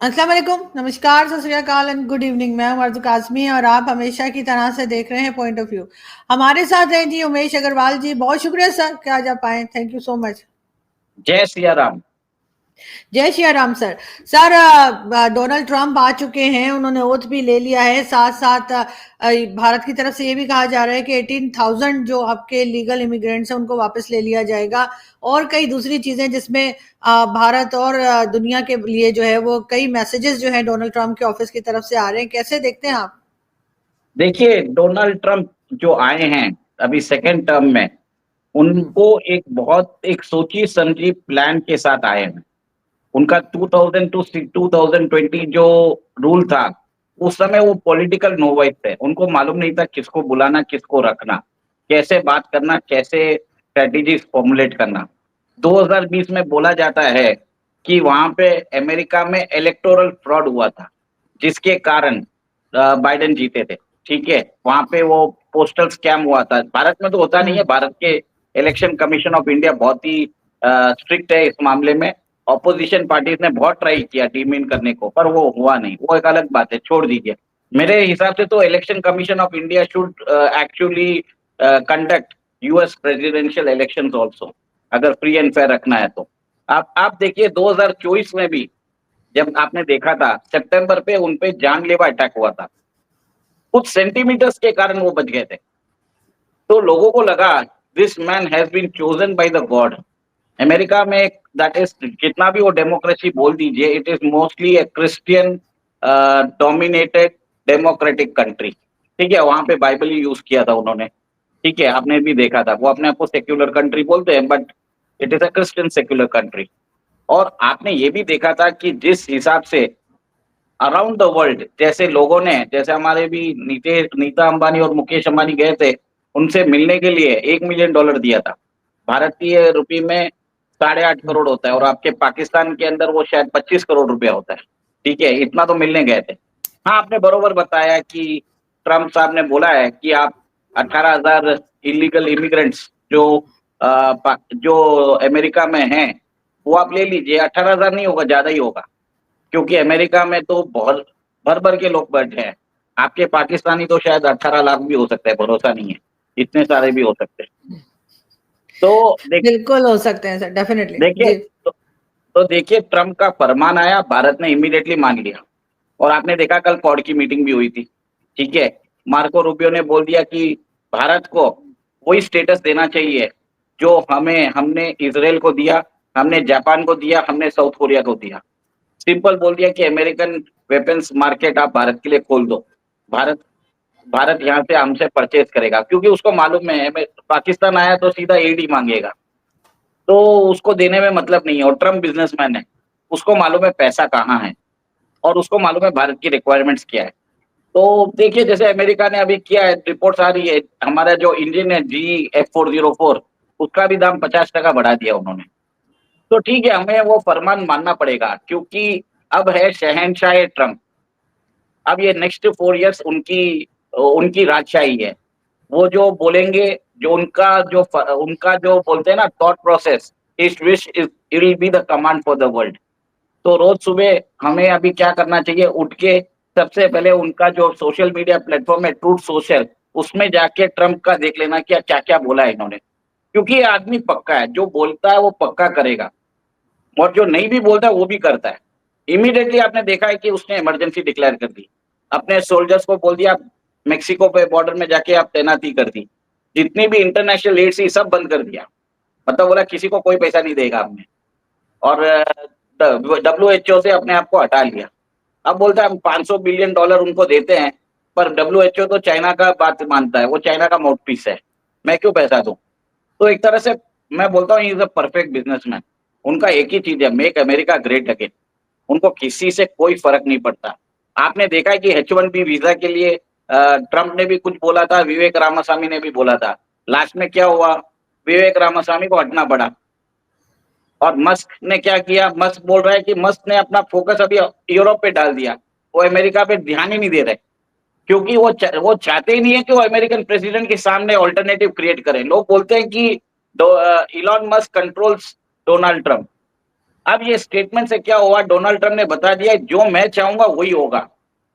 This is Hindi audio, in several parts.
अस्सलाम वालेकुम, नमस्कार, सत श्री अकाल एंड गुड इवनिंग। मैं हूं अर्ज़ काज़मी और आप हमेशा की तरह से देख रहे हैं पॉइंट ऑफ व्यू। हमारे साथ हैं जी उमेश अग्रवाल जी। बहुत शुक्रिया सर कि आज आप आए। Thank you so much. जय सिया राम। जय Shri Ram sir. Sir, Donald Trump आ चुके हैं, उन्होंने ओथ भी ले लिया है। साथ साथ भारत की तरफ से ये भी कहा जा रहा है कि 18,000 जो आपके लीगल इमिग्रेंट्स हैं उनको वापस ले लिया जाएगा, और कई दूसरी चीजें जिसमें भारत और दुनिया के लिए जो है वो कई मैसेजेस जो है डोनाल्ड ट्रंप के ऑफिस की तरफ से आ रहे हैं। कैसे देखते हैं आप? देखिए, डोनाल्ड ट्रंप जो आए हैं अभी सेकेंड टर्म में, हम्म। उनको एक सोची समझी प्लान के साथ आए हैं। उनका 2000 टू 2020 जो रूल था, उस समय वो पॉलिटिकल नोवाइस थे। उनको मालूम नहीं था किसको बुलाना, किसको रखना, कैसे बात करना, कैसे स्ट्रेटेजी फॉर्मुलेट करना। 2020 में बोला जाता है कि वहां पे अमेरिका में इलेक्टोरल फ्रॉड हुआ था, जिसके कारण बाइडेन जीते थे। ठीक है, वहां पे वो पोस्टल स्कैम हुआ था। भारत में तो होता नहीं है, हम्म। भारत के इलेक्शन कमीशन ऑफ इंडिया बहुत ही स्ट्रिक्ट है इस मामले में। ऑपोजिशन पार्टीज ने बहुत ट्राई किया टीम इन करने को, पर वो हुआ नहीं। वो एक अलग बात है, छोड़ दीजिए। मेरे हिसाब से तो election commission of India should actually conduct US presidential elections also, अगर फ्री एंड फेयर रखना है तो। आप देखिए 2024 में भी जब आपने देखा था सितंबर पे उन पे जानलेवा अटैक हुआ था, कुछ सेंटीमीटर्स के कारण वो बच गए थे। तो लोगों को लगा this man has been chosen by the God. America में दैट इज, जितना भी वो डेमोक्रेसी बोल दीजिए, it is mostly a Christian dominated democratic country. ठीक है, वहां पे बाइबल ही यूज किया था उन्होंने। ठीक है, आपने भी देखा था, वो अपने आप को सेक्युलर कंट्री बोलते हैं, but it is a Christian secular country. और आपने ये भी देखा था कि जिस हिसाब से अराउंड द वर्ल्ड जैसे लोगों ने, जैसे हमारे भी नीता अंबानी और मुकेश अंबानी गए थे उनसे मिलने के लिए, $1 मिलियन दिया था। भारतीय रुपये में 8.5 करोड़ होता है, और आपके पाकिस्तान के अंदर वो शायद 25 करोड़ रुपया होता है। ठीक है, इतना तो मिलने गए थे। हाँ, आपने बरोबर बताया कि ट्रम्प साहब ने बोला है कि आप 18,000 इलीगल इमिग्रेंट्स जो अमेरिका में हैं, वो आप ले लीजिए। 18,000 नहीं होगा, ज्यादा ही होगा, क्योंकि अमेरिका में तो बहुत भर भर के लोग बैठे हैं। आपके पाकिस्तानी तो शायद 18 लाख भी हो सकते हैं, भरोसा नहीं है, इतने सारे भी हो सकते हैं। तो बिल्कुल हो सकते हैं सर, डेफिनेटली देखिए, जी। तो देखिए, ट्रम्प का फरमान आया, भारत ने इमीडिएटली मान लिया। और आपने देखा कल क्वाड की मीटिंग भी हुई थी। ठीक है, मार्को रूबियो ने बोल दिया कि भारत को वही स्टेटस देना चाहिए जो हमने इसराइल को दिया, हमने जापान को दिया, हमने साउथ कोरिया को दिया। सिंपल बोल दिया कि अमेरिकन वेपन्स मार्केट आप भारत के लिए खोल दो। भारत भारत यहाँ से हमसे परचेज करेगा, क्योंकि उसको मालूम है पाकिस्तान आया तो सीधा एडी मांगेगा, तो उसको देने में मतलब नहीं है। और ट्रम्प बिजनेसमैन है, उसको मालूम है पैसा कहाँ है, और उसको मालूम है भारत की रिक्वायरमेंट्स क्या है। तो देखिए, जैसे अमेरिका ने अभी किया है, रिपोर्ट्स आ रही है, हमारा जो इंजन है GF404, उसका भी दाम 50% बढ़ा दिया उन्होंने। तो ठीक है, हमें वो फरमान मानना पड़ेगा, क्योंकि अब है शहंशाह ट्रम्प। अब ये नेक्स्ट 4 इयर्स उनकी उनकी राजशाही है। वो जो बोलेंगे, जो उनका जो बोलते हैं ना थॉट प्रोसेस, इस wish is it will be the command for the world. तो रोज सुबह हमें अभी क्या करना चाहिए, उठ के सबसे पहले उनका जो सोशल मीडिया प्लेटफॉर्म है ट्रूथ सोशल, उसमें जाके ट्रम्प का देख लेना कि क्या क्या बोला है इन्होंने। क्योंकि ये आदमी पक्का है, जो बोलता है वो पक्का करेगा, और जो नहीं भी बोलता है वो भी करता है। इमीडिएटली आपने देखा है कि उसने इमरजेंसी डिक्लेयर कर दी, अपने सोल्जर्स को बोल दिया मेक्सिको पे बॉर्डर में जाके आप तैनाती कर दी, जितनी भी इंटरनेशनल एड थी सब बंद कर दिया। मतलब बोला किसी को कोई पैसा नहीं देगा हमने। और WHO से अपने आप को हटा लिया। अब बोलता है हम $500 बिलियन उनको देते हैं, पर WHO तो चाइना का बात मानता है, वो चाइना का माउथ पीस है, मैं क्यों पैसा दूं। तो एक तरह से मैं बोलता हूँ इज अ परफेक्ट बिजनेसमैन। उनका एक ही चीज है, मेक अमेरिका ग्रेट अगेन। उनको किसी से कोई फर्क नहीं पड़ता। आपने देखा है कि H1B वीजा के लिए ट्रम्प ने भी कुछ बोला था, विवेक रामास्वामी ने भी बोला था। लास्ट में क्या हुआ, विवेक रामास्वामी को हटना पड़ा। और मस्क ने क्या किया, मस्क बोल रहा है कि मस्क ने अपना फोकस अभी यूरोप पे डाल दिया, वो अमेरिका पे ध्यान ही नहीं दे रहे, क्योंकि वो चाहते ही नहीं है कि वो अमेरिकन प्रेसिडेंट के सामने ऑल्टरनेटिव क्रिएट करें। लोग बोलते हैं कि Elon Musk controls Donald Trump. अब ये स्टेटमेंट से क्या हुआ, डोनाल्ड ट्रम्प ने बता दिया जो मैं चाहूंगा वही होगा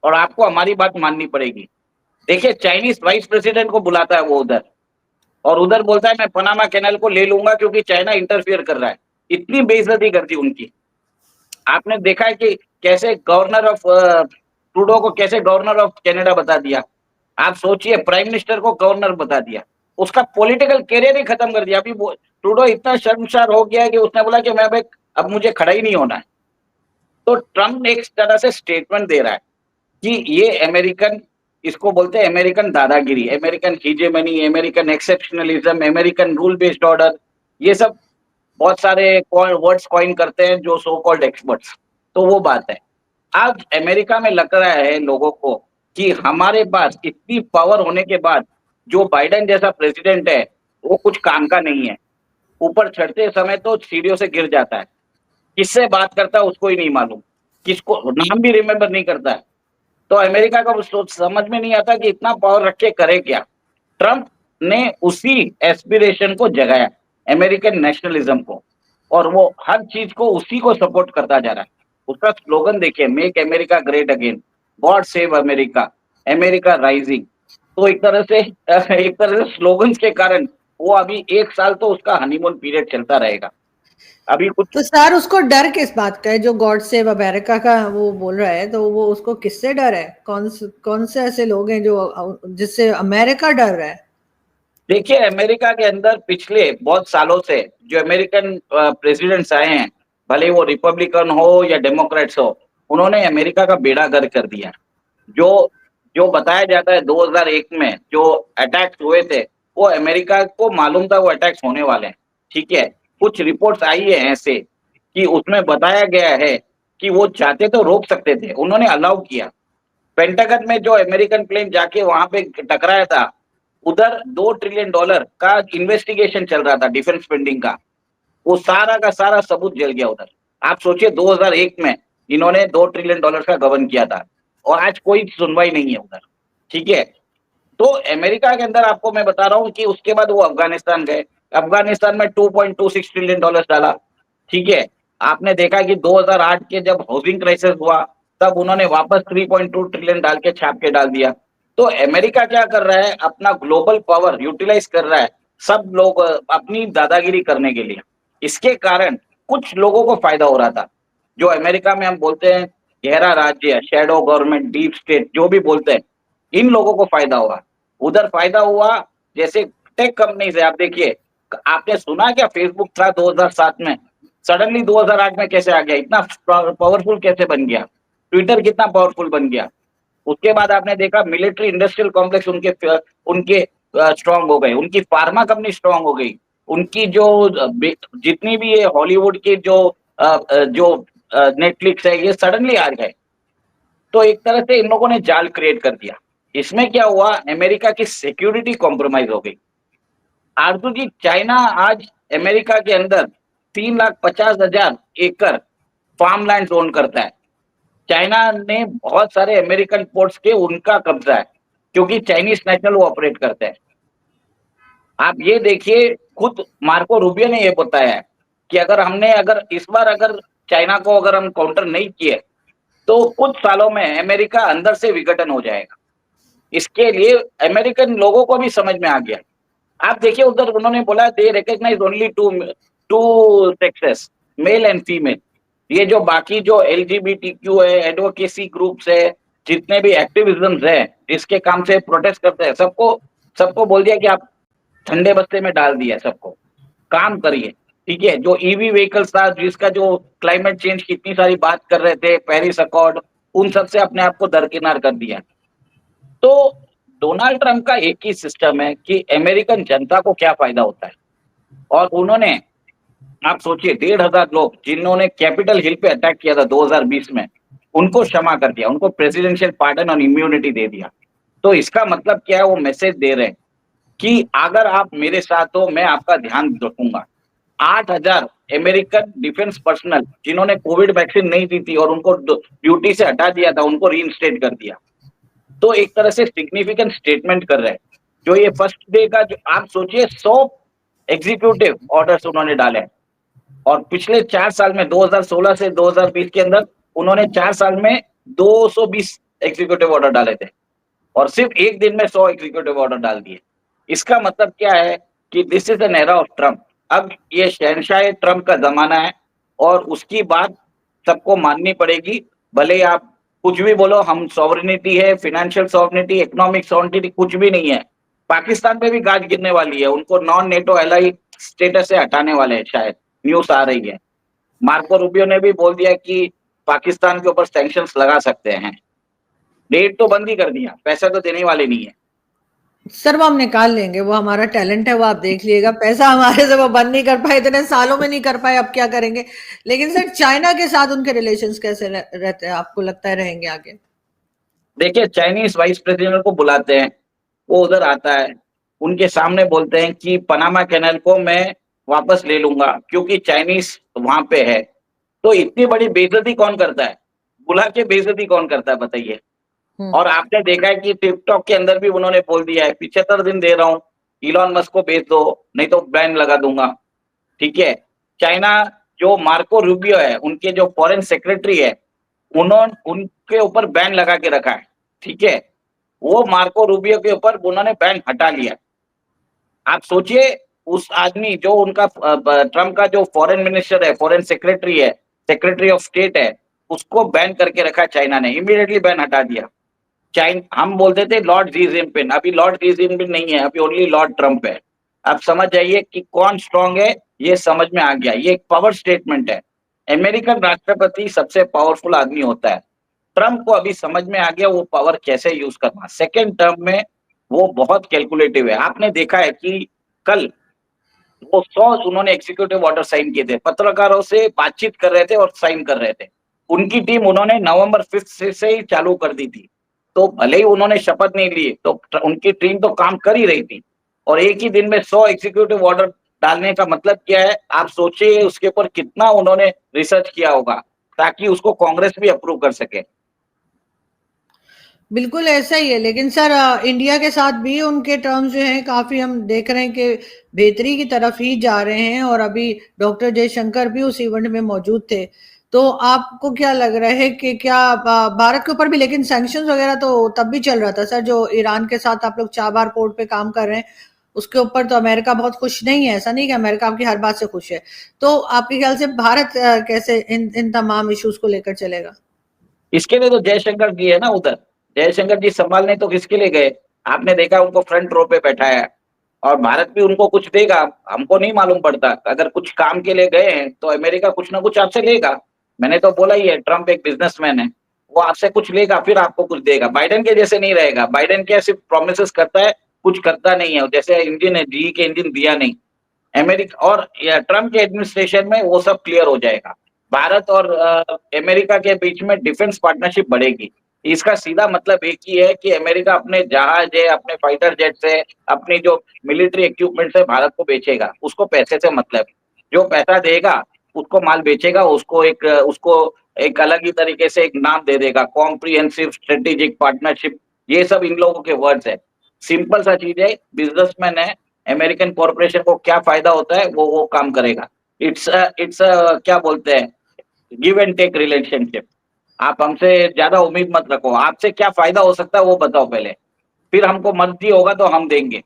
और आपको हमारी बात माननी पड़ेगी। देखिए चाइनीज वाइस प्रेसिडेंट को बुलाता है वो उधर, और उधर बोलता है मैं पनामा कैनाल को ले लूंगा क्योंकि चाइना इंटरफियर कर रहा है। इतनी बेइज्जती करती उनकी। आपने देखा है कि कैसे गवर्नर ऑफ ट्रूडो को कैसे गवर्नर ऑफ कनाडा बता दिया। आप सोचिए, प्राइम मिनिस्टर को गवर्नर बता दिया, उसका पॉलिटिकल कैरियर ही खत्म कर दिया। अभी ट्रूडो इतना शर्मसार हो गया है कि उसने बोला कि मैं अब मुझे खड़ा ही नहीं होना है। तो ट्रम्प एक तरह से स्टेटमेंट दे रहा है कि ये अमेरिकन, इसको बोलते हैं अमेरिकन दादागिरी, American hegemony, American exceptionalism, American rule based order, ये सब बहुत सारे वर्ड्स कॉइन करते हैं जो सो कॉल्ड एक्सपर्ट्स। तो वो बात है, आज अमेरिका में लग रहा है लोगों को कि हमारे पास इतनी पावर होने के बाद जो बाइडेन जैसा प्रेसिडेंट है वो कुछ काम का नहीं है। ऊपर चढ़ते समय तो सीढ़ियों से गिर जाता है, किससे बात करता है उसको ही नहीं मालूम, किसको नाम भी रिमेम्बर नहीं करता है। तो अमेरिका का सोच समझ में नहीं आता कि इतना पावर रख के करे क्या। ट्रंप ने उसी एस्पिरेशन को जगाया, अमेरिकन नेशनलिज्म को, और वो हर चीज को उसी को सपोर्ट करता जा रहा है। उसका स्लोगन देखिए, make America great again, God save America, America rising. तो एक तरह से स्लोगन्स के कारण वो अभी 1 साल तो उसका हनीमून पीरियड चलता रहेगा। अभी कुछ तो सर उसको डर किस बात का है जो गॉड सेव अमेरिका का वो बोल रहा है, तो वो उसको किससे डर है? कौन से ऐसे लोग हैं जो जिससे अमेरिका डर रहा है? देखिए अमेरिका के अंदर पिछले बहुत सालों से जो अमेरिकन प्रेसिडेंट्स आए हैं, भले वो रिपब्लिकन हो या डेमोक्रेट्स हो, उन्होंने अमेरिका का बेड़ा गर्क कर दिया। जो जो बताया जाता है 2001 में जो अटैक्स हुए थे, वो अमेरिका को मालूम था वो अटैक्स होने वाले हैं। ठीक है, कुछ रिपोर्ट्स आई है ऐसे कि उसमें बताया गया है कि वो चाहते तो रोक सकते थे, उन्होंने अलाउ किया। पेंटागन में जो अमेरिकन प्लेन जाके वहां पे टकराया था, उधर $2 ट्रिलियन का इन्वेस्टिगेशन चल रहा था डिफेंस स्पेंडिंग का, वो सारा का सारा सबूत जल गया उधर। आप सोचिए 2001 में इन्होंने $2 ट्रिलियन का गबन किया था और आज कोई सुनवाई नहीं है उधर। ठीक है, तो अमेरिका के अंदर आपको मैं बता रहा हूं कि उसके बाद वो अफगानिस्तान गए, अफगानिस्तान में $2.26 ट्रिलियन डाला। ठीक है, आपने देखा कि 2008 के जब हाउसिंग क्राइसिस हुआ तब उन्होंने वापस 3.2 ट्रिलियन डाल के छाप के डाल दिया। तो अमेरिका क्या कर रहा है, अपना ग्लोबल पावर यूटिलाइज कर रहा है, सब लोग अपनी दादागिरी करने के लिए। इसके कारण कुछ लोगों को फायदा हो रहा था, जो अमेरिका में हम बोलते हैं गहरा राज्य, शेडो गवर्नमेंट, डीप स्टेट, जो भी बोलते हैं, इन लोगों को फायदा हुआ। उधर फायदा हुआ जैसे टेक कंपनी से। आप देखिए, आपने सुना क्या फेसबुक था 2007 में, सडनली 2008 में कैसे आ गया, इतना पावरफुल कैसे बन गया, ट्विटर कितना पावरफुल बन गया। उसके बाद आपने देखा मिलिट्री इंडस्ट्रियल कॉम्प्लेक्स उनके उनके स्ट्रांग हो गए, उनकी फार्मा कंपनी स्ट्रांग हो गई, उनकी जो जितनी भी ये हॉलीवुड की जो नेटफ्लिक्स है, ये सडनली आ गए। तो एक तरह से इन लोगों ने जाल क्रिएट कर दिया। इसमें क्या हुआ, अमेरिका की सिक्योरिटी कॉम्प्रोमाइज हो गई। आरजू जी, चाइना आज अमेरिका के अंदर 3,50,000 एकड़ फार्म लैंड ओन करता है। चाइना ने बहुत सारे अमेरिकन पोर्ट्स के उनका कब्जा है, क्योंकि चाइनीज नेशनल वो ऑपरेट करते हैं। आप ये देखिए, खुद मार्को रूबियो ने ये बताया है कि अगर इस बार अगर चाइना को अगर हम काउंटर नहीं किए तो कुछ सालों में अमेरिका अंदर से विघटन हो जाएगा। इसके लिए अमेरिकन लोगों को भी समझ में आ गया। आप देखिए उधर उन्होंने बोला they recognise only two two sexes, male and female. ये जो बाकी जो LGBTQ है, एडवोकेसी ग्रुप्स है, जितने भी एक्टिविज्म है, जिसके काम से प्रोटेस्ट करते हैं, सबको सबको बोल दिया कि आप ठंडे बस्ते में डाल दिया, सबको काम करिए। ठीक है, जो EV व्हीकल्स था, जिसका जो क्लाइमेट चेंज की इतनी सारी बात कर रहे थे, पेरिस अकॉर्ड, उन सब से अपने आप को दरकिनार कर दिया। तो डोनाल्ड ट्रंप का एक ही सिस्टम है कि अमेरिकन जनता को क्या फायदा होता है, और उन्होंने, आप सोचिए 1,500 लोग जिन्होंने कैपिटल हिल पे अटैक किया था 2020 में, उनको क्षमा कर दिया, उनको प्रेसिडेंशियल पार्डन और इम्यूनिटी दे दिया। तो इसका मतलब क्या है, वो मैसेज दे रहे हैं कि अगर आप मेरे साथ हो मैं आपका ध्यान रखूंगा। 8,000 अमेरिकन डिफेंस पर्सनल जिन्होंने कोविड वैक्सीन नहीं दी थी और उनको ड्यूटी से हटा दिया था, उनको रीइंस्टेट कर दिया। तो एक तरह से सिग्निफिकेंट स्टेटमेंट कर रहे हैं। जो ये फर्स्ट डे का, जो आप सोचिए 100 एग्जीक्यूटिव ऑर्डर्स उन्होंने डाले, और पिछले 4 साल में 2016 से 2020 के अंदर उन्होंने 4 साल में 220 एग्जीक्यूटिव ऑर्डर डाले थे और सिर्फ एक दिन में 100 एग्जीक्यूटिव ऑर्डर डाल दिए। इसका मतलब क्या है कि this is an era of Trump. अब ये शहनशाह ट्रम्प का जमाना है और उसकी बात सबको माननी पड़ेगी। भले ही आप कुछ भी बोलो, हम सॉवरेनिटी है, फाइनेंशियल सॉवरेनिटी, इकोनॉमिक सॉवरेनिटी कुछ भी नहीं है। पाकिस्तान पे भी गाज गिरने वाली है, उनको नॉन नेटो एलाई स्टेटस से हटाने वाले हैं, शायद न्यूज आ रही है। मार्को रूबियो ने भी बोल दिया कि पाकिस्तान के ऊपर सैंक्शंस लगा सकते हैं। रेट तो बंद ही कर दिया, पैसा तो देने वाले नहीं है। सर वो हम निकाल लेंगे, वो हमारा टैलेंट है, वो आप देख लीजिएगा। पैसा हमारे से वो बंद नहीं कर पाए, इतने सालों में नहीं कर पाए, अब क्या करेंगे। लेकिन सर चाइना के साथ उनके रिलेशंस कैसे रहते हैं, आपको लगता है रहेंगे आगे? देखिए, चाइनीज वाइस प्रेसिडेंट को बुलाते हैं, वो उधर आता है, उनके सामने बोलते हैं कि पनामा कैनाल को मैं वापस ले लूंगा क्योंकि चाइनीज वहां पे है। तो इतनी बड़ी बेइज्जती कौन करता है? बुला के बेइज्जती कौन करता है, बताइए। हम्म। और आपने देखा है कि टिकटॉक के अंदर भी उन्होंने बोल दिया है 75 दिन दे रहा हूँ, इलॉन मस्क को भेज दो, नहीं तो बैन लगा दूंगा। ठीक है। चाइना, जो मार्को रूबियो है, उनके जो फॉरेन सेक्रेटरी है, उन्होंने उनके ऊपर बैन लगा के रखा है। ठीक है। वो मार्को रूबियो के ऊपर उन्होंने बैन हटा लिया। आप सोचिए, उस आदमी जो उनका ट्रम्प का जो फॉरेन मिनिस्टर है, फॉरेन सेक्रेटरी है, सेक्रेटरी ऑफ स्टेट है, उसको बैन करके रखा चाइना ने, इमीडिएटली बैन हटा दिया। हम बोलते थे लॉर्ड जी जिनपिंग, अभी लॉर्ड जी जिनपिंग नहीं है, अभी ओनली लॉर्ड ट्रम्प है। आप समझ जाइए कि कौन स्ट्रांग है, ये समझ में आ गया। ये एक पावर स्टेटमेंट है। अमेरिकन राष्ट्रपति सबसे पावरफुल आदमी होता है। ट्रम्प को अभी समझ में आ गया वो पावर कैसे यूज करना। सेकेंड टर्म में वो बहुत कैलकुलेटिव है। आपने देखा है कि कल वो 100 उन्होंने एग्जीक्यूटिव ऑर्डर साइन किए थे, पत्रकारों से बातचीत कर रहे थे और साइन कर रहे थे। उनकी टीम उन्होंने नवंबर 5 से ही चालू कर दी थी। तो भले ही उन्होंने शपथ नहीं ली, तो उनकी टीम तो काम कर ही रही थी। और एक ही दिन में 100 एग्जीक्यूटिव ऑर्डर डालने का मतलब क्या है? आप सोचिए उसके ऊपर कितना उन्होंने रिसर्च किया होगा ताकि उसको कांग्रेस भी अप्रूव कर सके। बिल्कुल ऐसा ही है। लेकिन सर इंडिया के साथ भी उनके टर्म्स जो हैं काफी हम देख रहे हैं कि बेहतरी की तरफ ही जा रहे हैं, और अभी डॉक्टर जयशंकर भी उस इवेंट में मौजूद थे। तो आपको क्या लग रहा है कि क्या भारत के ऊपर भी, लेकिन सैंक्शंस वगैरह तो तब भी चल रहा था सर, जो ईरान के साथ आप लोग चाबार पोर्ट पे काम कर रहे हैं, उसके ऊपर तो अमेरिका बहुत खुश नहीं है। ऐसा नहीं कि अमेरिका आपकी हर बात से खुश है। तो आपके ख्याल से भारत कैसे इन तमाम इश्यूज को लेकर चलेगा? इसके लिए तो जयशंकर जी है ना उधर। जयशंकर जी संभालने तो किसके लिए गए? आपने देखा उनको फ्रंट रो पे बैठाया है। और भारत भी उनको कुछ देगा, हमको नहीं मालूम पड़ता। अगर कुछ काम के लिए गए हैं तो अमेरिका कुछ ना कुछ आपसे लेगा। मैंने तो बोला ही है, ट्रम्प एक बिजनेसमैन है, वो आपसे कुछ लेगा फिर आपको कुछ देगा। बाइडेन के जैसे नहीं रहेगा। बाइडेन क्या सिर्फ प्रोमिस करता है, कुछ करता नहीं है। जैसे इंजन है, जी के इंजन दिया नहीं। अमेरिका और ट्रम्प के एडमिनिस्ट्रेशन में वो सब क्लियर हो जाएगा। भारत और अमेरिका के बीच में डिफेंस पार्टनरशिप बढ़ेगी। इसका सीधा मतलब एक ही है कि अमेरिका अपने जहाज है, अपने फाइटर जेट से, अपनी जो मिलिट्री इक्विपमेंट है, भारत को बेचेगा। उसको पैसे से मतलब, जो पैसा देगा उसको माल बेचेगा। उसको एक अलग ही तरीके से एक नाम दे देगा, कॉम्प्रिहेंसिव स्ट्रेटेजिक पार्टनरशिप। ये सब इन लोगों के वर्ड्स है। सिंपल सा चीज है, बिजनेसमैन है, अमेरिकन कॉर्पोरेशन को क्या फायदा होता है वो काम करेगा। इट्स क्या बोलते हैं, गिव एंड टेक रिलेशनशिप। आप हमसे ज्यादा उम्मीद मत रखो, आपसे क्या फायदा हो सकता है वो बताओ पहले, फिर हमको मर्जी होगा तो हम देंगे।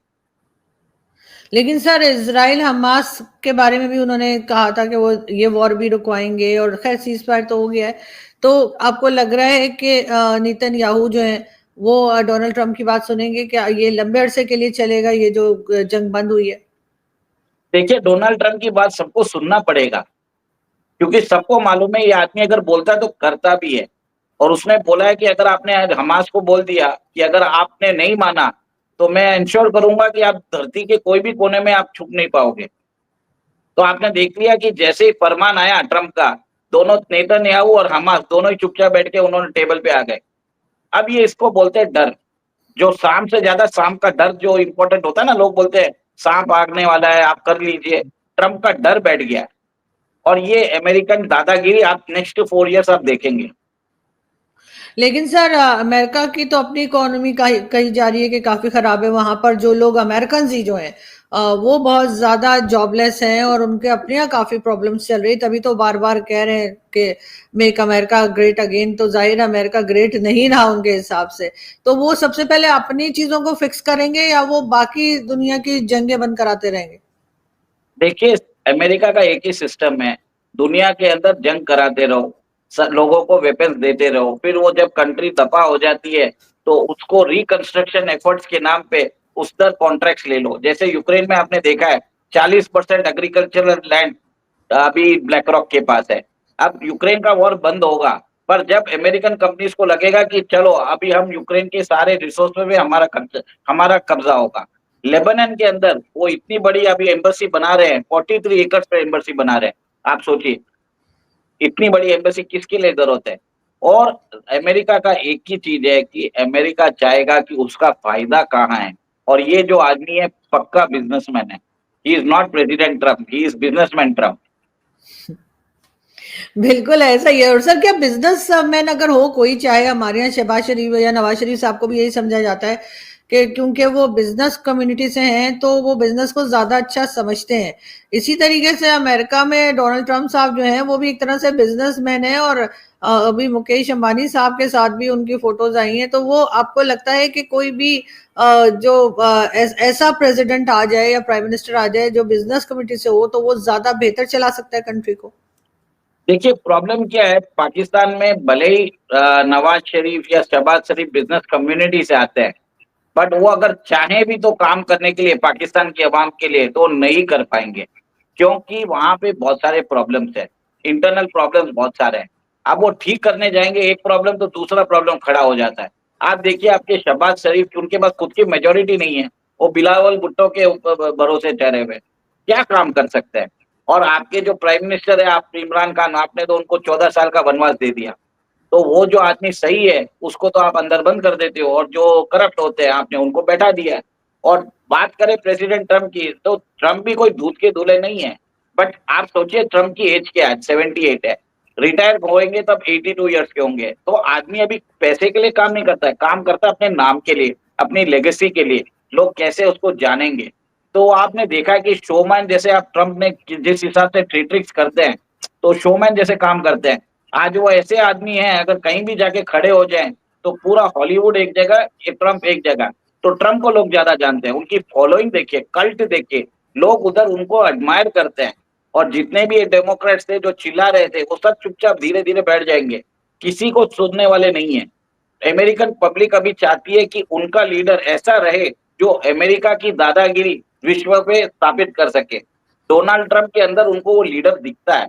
लेकिन सर इजराइल हमास के बारे में भी उन्होंने कहा था कि वो ये वॉर भी रुकवाएंगे, और खैर सीज फायर तो हो गया है। तो आपको लग रहा है कि नेतन्याहू जो है वो डोनाल्ड ट्रम्प की बात सुनेंगे? क्या ये लंबे अरसे के लिए चलेगा, ये जो जंग बंद हुई है? देखिए, डोनाल्ड ट्रम्प की बात सबको सुनना पड़ेगा, क्योंकि सबको मालूम है ये आदमी अगर बोलता है तो करता भी है। और उसने बोला है कि अगर आपने हमास को बोल दिया कि अगर आपने नहीं माना तो मैं इंश्योर करूंगा कि आप धरती के कोई भी कोने में आप छुप नहीं पाओगे। तो आपने देख लिया कि जैसे ही फरमान आया ट्रम्प का, दोनों नेतन्याहू और हमास दोनों ही चुपचाप बैठ के उन्होंने टेबल पे आ गए। अब ये इसको बोलते हैं डर। जो शाम से ज्यादा, शाम का डर जो इंपॉर्टेंट होता है ना, लोग बोलते हैं सांप आगने वाला है, आप कर लीजिए। ट्रम्प का डर बैठ गया। और ये अमेरिकन दादागिरी आप नेक्स्ट 4 इयर्स आप देखेंगे। लेकिन सर अमेरिका की तो अपनी इकोनॉमी कही जा रही है कि काफी खराब है। वहां पर जो लोग अमेरिकन ही जो हैं वो बहुत ज्यादा जॉबलेस हैं और उनके अपने यहाँ काफी प्रॉब्लम्स चल रही, तभी तो बार बार कह रहे हैं कि मेक अमेरिका ग्रेट अगेन। तो जाहिर है अमेरिका ग्रेट नहीं रहा उनके हिसाब से। तो वो सबसे पहले अपनी चीजों को फिक्स करेंगे या वो बाकी दुनिया की जंगें बंद कराते रहेंगे? देखिए, अमेरिका का एक ही सिस्टम है, दुनिया के अंदर जंग कराते रहो, लोगों को वेपन्स देते रहो, फिर वो जब कंट्री दफा हो जाती है तो उसको रिकंस्ट्रक्शन एफर्ट्स के नाम पे उस तर कॉन्ट्रैक्ट्स ले लो। जैसे यूक्रेन में आपने देखा है 40% एग्रीकल्चरल लैंड अभी ब्लैक रॉक के पास है। अब यूक्रेन का वॉर बंद होगा, पर जब अमेरिकन कंपनीज को लगेगा कि चलो अभी हम यूक्रेन के सारे रिसोर्स पे हमारा कब्जा होगा। लेबनान के अंदर वो इतनी बड़ी अभी एम्बेसी बना रहे हैं, 43 एकड़ पे एम्बेसी बना रहे हैं। आप सोचिए इतनी बड़ी एम्बेसी किसके लिए जरूरत है। और अमेरिका का एक ही चीज है कि अमेरिका चाहेगा कि उसका फायदा कहाँ है। और ये जो आदमी है पक्का बिजनेसमैन है। He is not president Trump, he is businessman Trump. बिल्कुल ऐसा ही है। और सर, क्या बिजनेस मैन अगर हो कोई, चाहे हमारे यहाँ शहबाज शरीफ या नवाज शरीफ साहब को भी यही समझा जाता है कि क्योंकि वो बिजनेस कम्युनिटी से हैं तो वो बिजनेस को ज्यादा अच्छा समझते हैं। इसी तरीके से अमेरिका में डोनाल्ड ट्रंप साहब जो हैं वो भी एक तरह से बिजनेसमैन है। और अभी मुकेश अंबानी साहब के साथ भी उनकी फोटोज आई हैं। तो वो आपको लगता है कि कोई भी ऐसा प्रेसिडेंट आ जाए या प्राइम मिनिस्टर आ जाए जो बिजनेस कम्युनिटी से हो तो वो ज्यादा बेहतर चला सकता है कंट्री को? देखिए प्रॉब्लम क्या है, पाकिस्तान में भले ही नवाज शरीफ या शहबाज शरीफ बिजनेस कम्युनिटी से आते हैं, बट वो अगर चाहे भी तो काम करने के लिए पाकिस्तान की आवाम के लिए तो नहीं कर पाएंगे, क्योंकि वहां पे बहुत सारे प्रॉब्लम्स है, इंटरनल प्रॉब्लम्स बहुत सारे हैं। अब वो ठीक करने जाएंगे एक प्रॉब्लम तो दूसरा प्रॉब्लम खड़ा हो जाता है। आप देखिए आपके शहबाज शरीफ उनके पास खुद की मेजोरिटी नहीं है, वो बिलावल भुट्टो के भरोसे ठहरे हुए, क्या काम कर सकते हैं। और आपके जो प्राइम मिनिस्टर है आप इमरान खान, आपने तो उनको 14 साल का वनवास दे दिया। तो वो जो आदमी सही है उसको तो आप अंदर बंद कर देते हो, और जो करप्ट होते हैं आपने उनको बैठा दिया है। और बात करें प्रेसिडेंट ट्रम्प की, तो ट्रम्प भी कोई दूध के दूल्हे नहीं है। बट आप सोचिए ट्रम्प की एज क्या है, 78 है। रिटायर होंगे तब 82 ईयर्स के होंगे। तो आदमी अभी पैसे के लिए काम नहीं करता है, काम करता है अपने नाम के लिए, अपनी लेगेसी के लिए, लोग कैसे उसको जानेंगे। तो आपने देखा कि शोमैन जैसे आप ट्रम्प ने जिस हिसाब से ट्रिक्स करते हैं, तो शोमैन जैसे काम करते हैं। आज वो ऐसे आदमी हैं अगर कहीं भी जाके खड़े हो जाएं तो पूरा हॉलीवुड एक जगह, ये ट्रम्प एक जगह। तो ट्रम्प को लोग ज्यादा जानते हैं, उनकी फॉलोइंग देखिए, कल्ट देखिए, लोग उधर उनको एडमायर करते हैं। और जितने भी डेमोक्रेट्स थे जो चिल्ला रहे थे वो सब चुपचाप धीरे धीरे बैठ जाएंगे, किसी को सुनने वाले नहीं है। अमेरिकन पब्लिक अभी चाहती है कि उनका लीडर ऐसा रहे जो अमेरिका की दादागिरी विश्व पे स्थापित कर सके। डोनाल्ड ट्रंप के अंदर उनको वो लीडर दिखता है,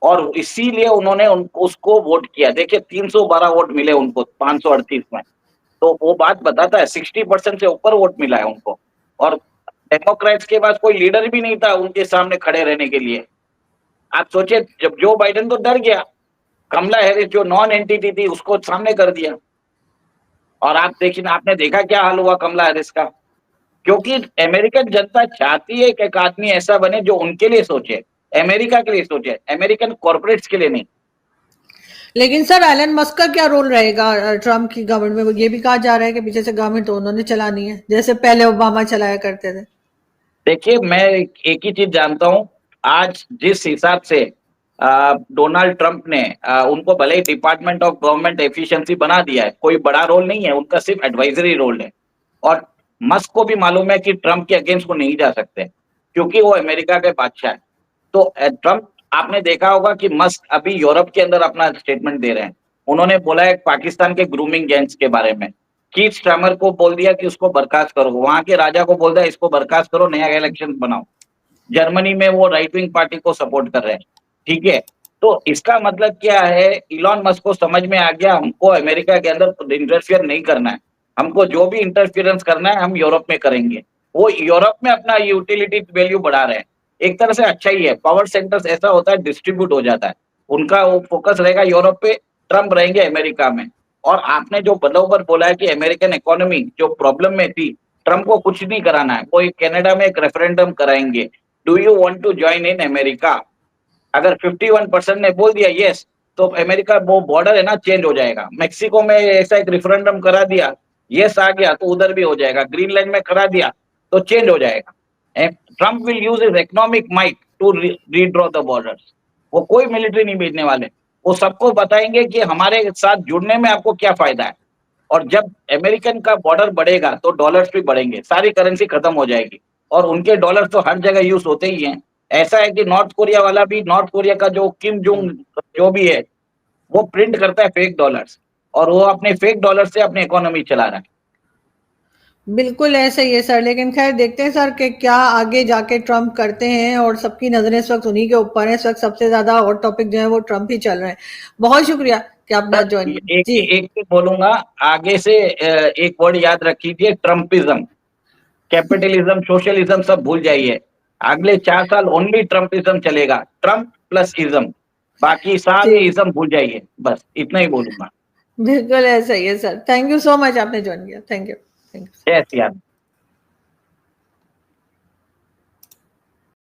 और इसीलिए उन्होंने उसको वोट किया। देखिए 312 वोट मिले उनको 538 में, तो वो बात बताता है 60% से ऊपर वोट मिला है उनको। और डेमोक्रेट्स के पास कोई लीडर भी नहीं था उनके सामने खड़े रहने के लिए। आप सोचिए जब जो बाइडेन तो डर गया, कमला हैरिस जो नॉन एंटिटी थी उसको सामने कर दिया। और आप देखिए आपने देखा क्या हाल हुआ कमला हैरिस का, क्योंकि अमेरिकन जनता चाहती है कि एक आदमी ऐसा बने जो उनके लिए सोचे, अमेरिका के लिए सोचे, अमेरिकन कॉर्पोरेट्स के लिए नहीं। लेकिन सर, एलन मस्क का क्या रोल रहेगा ट्रम्प की गवर्नमेंट में? ये भी कहा जा रहा है कि पीछे से गवर्नमेंट तो उन्होंने चलानी है जैसे पहले ओबामा चलाया करते थे। देखिए मैं एक ही चीज जानता हूं, आज जिस हिसाब से डोनाल्ड ट्रंप ने उनको भले ही डिपार्टमेंट ऑफ गवर्नमेंट एफिशिएंसी बना दिया है, कोई बड़ा रोल नहीं है उनका, सिर्फ एडवाइजरी रोल है। और मस्क को भी मालूम है कि ट्रंप के अगेंस्ट को नहीं जा सकते, क्योंकि वो अमेरिका के बादशाह है। तो ट्रंप, आपने देखा होगा कि मस्क अभी यूरोप के अंदर अपना स्टेटमेंट दे रहे हैं। उन्होंने बोला है पाकिस्तान के ग्रूमिंग गैंग्स के बारे में, कीथ स्टार्मर को बोल दिया कि उसको बर्खास्त करो, वहां के राजा को बोल दिया इसको बर्खास्त करो, नया इलेक्शन बनाओ। जर्मनी में वो राइट विंग पार्टी को सपोर्ट कर रहे हैं। ठीक है, तो इसका मतलब क्या है, इलॉन मस्क को समझ में आ गया हमको अमेरिका के अंदर इंटरफियर नहीं करना है, हमको जो भी इंटरफियरेंस करना है हम यूरोप में करेंगे। वो यूरोप में अपना यूटिलिटी वैल्यू बढ़ा रहे हैं। एक तरह से अच्छा ही है, पावर सेंटर्स ऐसा होता है डिस्ट्रीब्यूट हो जाता है, उनका वो फोकस रहेगा यूरोप पे, ट्रम्प रहेंगे अमेरिका में। और आपने जो बरोबर बोला है कि अमेरिकन इकोनॉमी जो प्रॉब्लम में थी, ट्रम्प को कुछ नहीं कराना है, वो कनाडा में एक रेफरेंडम कराएंगे, do you want to join in America. अगर 51% ने बोल दिया यस, तो अमेरिका वो बॉर्डर है ना चेंज हो जाएगा। मेक्सिको में ऐसा एक रेफरेंडम करा दिया, यस आ गया तो उधर भी हो जाएगा। ग्रीनलैंड में करा दिया तो चेंज हो जाएगा। Trump will use his economic might to redraw the borders. वो कोई मिलिट्री नहीं भेजने वाले, वो सबको बताएंगे कि हमारे साथ जुड़ने में आपको क्या फायदा है। और जब अमेरिकन का बॉर्डर बढ़ेगा तो डॉलर्स भी बढ़ेंगे, सारी करेंसी खत्म हो जाएगी, और उनके डॉलर तो हर जगह यूज होते ही हैं। ऐसा है कि नॉर्थ कोरिया वाला भी, नॉर्थ कोरिया का जो किम जोंग जो भी है, वो प्रिंट करता है फेक डॉलर्स, और वो अपने फेक डॉलर से अपनी इकोनॉमी चला रहा है। बिल्कुल ऐसा ही है सर, लेकिन खैर देखते हैं सर कि क्या आगे जाके ट्रम्प करते हैं, और सबकी नजरें इस वक्त उन्हीं के ऊपर है। इस वक्त सबसे ज्यादा हॉट टॉपिक जो है वो ट्रम्प ही चल रहे हैं। बहुत शुक्रिया कि आपने आज ज्वाइन किया जी। एक चीज बोलूंगा आगे से, एक वर्ड याद रखिए, ट्रम्पिज्म। कैपिटलिज्म, सोशलिज्म सब भूल जाइए। अगले 4 साल ओनली ट्रम्पिज्म चलेगा, ट्रम्प प्लस इज्म, बाकी सारे इज्म भूल जाइए। बस इतना ही बोलूंगा। बिल्कुल ऐसा ही है sir. Thank you so much, आपने ज्वाइन किया। Thank you. जय श्री राम।